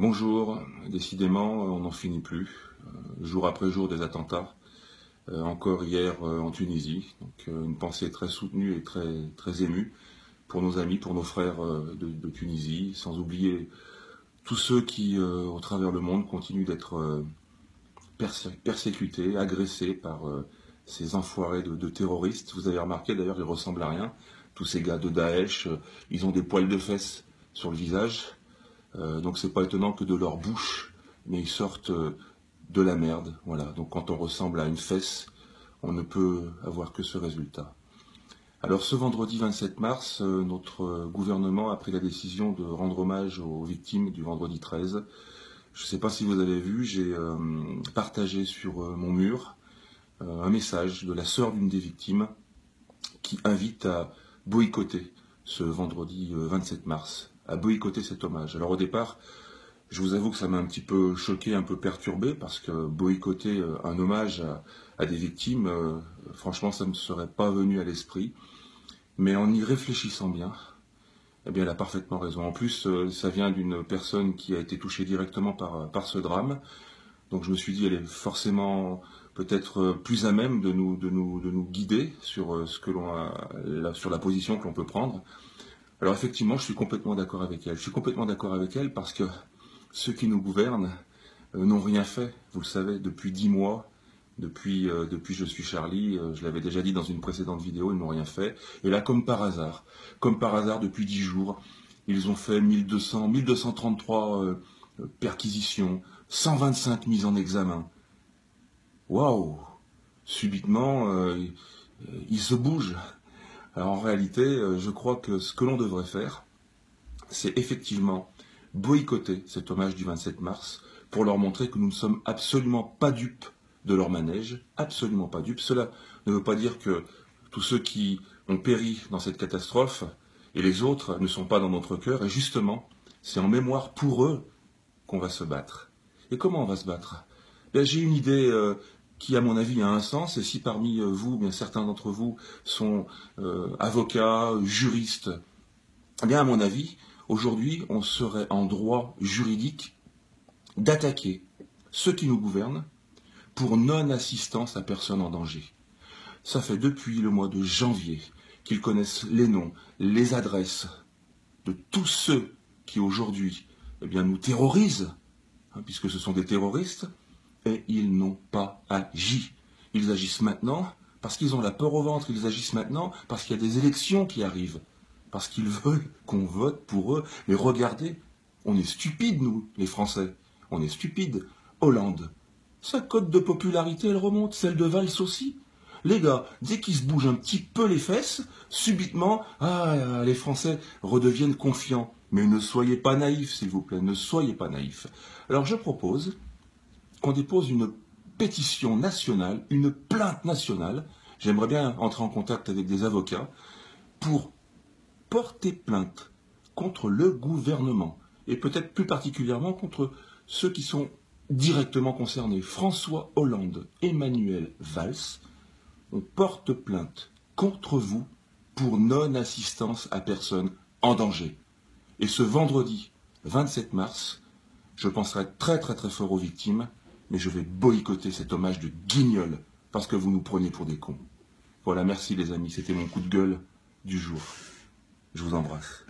Bonjour, décidément, on n'en finit plus. Jour après jour des attentats, encore hier en Tunisie. Donc une pensée très soutenue et très émue pour nos amis, pour nos frères de Tunisie, sans oublier tous ceux qui, au travers le monde, continuent d'être persécutés, agressés par ces enfoirés de terroristes. Vous avez remarqué d'ailleurs, ils ressemblent à rien. Tous ces gars de Daesh, ils ont des poils de fesses sur le visage. Donc c'est pas étonnant que de leur bouche, mais ils sortent de la merde. Voilà. Donc quand on ressemble à une fesse, on ne peut avoir que ce résultat. Alors ce vendredi 27 mars, notre gouvernement a pris la décision de rendre hommage aux victimes du vendredi 13. Je ne sais pas si vous avez vu, j'ai partagé sur mon mur un message de la sœur d'une des victimes qui invite à boycotter ce vendredi 27 mars, à boycotter cet hommage. Alors au départ, je vous avoue que ça m'a un petit peu choqué, un peu perturbé, parce que boycotter un hommage à des victimes, franchement, ça ne me serait pas venu à l'esprit. Mais en y réfléchissant bien, eh bien, elle a parfaitement raison. En plus, ça vient d'une personne qui a été touchée directement par ce drame. Donc je me suis dit, elle est forcément peut-être plus à même de nous guider sur ce que sur la position que l'on peut prendre. Alors effectivement, je suis complètement d'accord avec elle. Je suis complètement d'accord avec elle parce que ceux qui nous gouvernent n'ont rien fait, vous le savez, depuis 10 mois, depuis Je suis Charlie, je l'avais déjà dit dans une précédente vidéo, ils n'ont rien fait. Et là, comme par hasard, depuis 10 jours, ils ont fait 1233 perquisitions, 125 mises en examen. Waouh! Subitement, ils se bougent. Alors en réalité, je crois que ce que l'on devrait faire, c'est effectivement boycotter cet hommage du 27 mars pour leur montrer que nous ne sommes absolument pas dupes de leur manège, absolument pas dupes. Cela ne veut pas dire que tous ceux qui ont péri dans cette catastrophe et les autres ne sont pas dans notre cœur, et justement, c'est en mémoire pour eux qu'on va se battre. Et comment on va se battre? J'ai une idée qui, à mon avis, a un sens, et si parmi vous, bien certains d'entre vous sont avocats, juristes, eh bien, à mon avis, aujourd'hui, on serait en droit juridique d'attaquer ceux qui nous gouvernent pour non-assistance à personne en danger. Ça fait depuis le mois de janvier qu'ils connaissent les noms, les adresses de tous ceux qui aujourd'hui nous terrorisent, puisque ce sont des terroristes, et ils n'ont pas agi. Ils agissent maintenant parce qu'ils ont la peur au ventre, ils agissent maintenant parce qu'il y a des élections qui arrivent, parce qu'ils veulent qu'on vote pour eux. Mais regardez, on est stupides, nous, les Français. On est stupides. Hollande, sa cote de popularité, elle remonte, celle de Valls aussi. Les gars, dès qu'ils se bougent un petit peu les fesses, subitement, les Français redeviennent confiants. Mais ne soyez pas naïfs, s'il vous plaît, ne soyez pas naïfs. Alors je propose qu'on dépose une pétition nationale, une plainte nationale. J'aimerais bien entrer en contact avec des avocats pour porter plainte contre le gouvernement et peut-être plus particulièrement contre ceux qui sont directement concernés. François Hollande, Emmanuel Valls, on porte plainte contre vous pour non-assistance à personne en danger. Et ce vendredi 27 mars, je penserai très fort aux victimes, mais je vais boycotter cet hommage de guignol parce que vous nous prenez pour des cons. Voilà, merci les amis, c'était mon coup de gueule du jour. Je vous embrasse.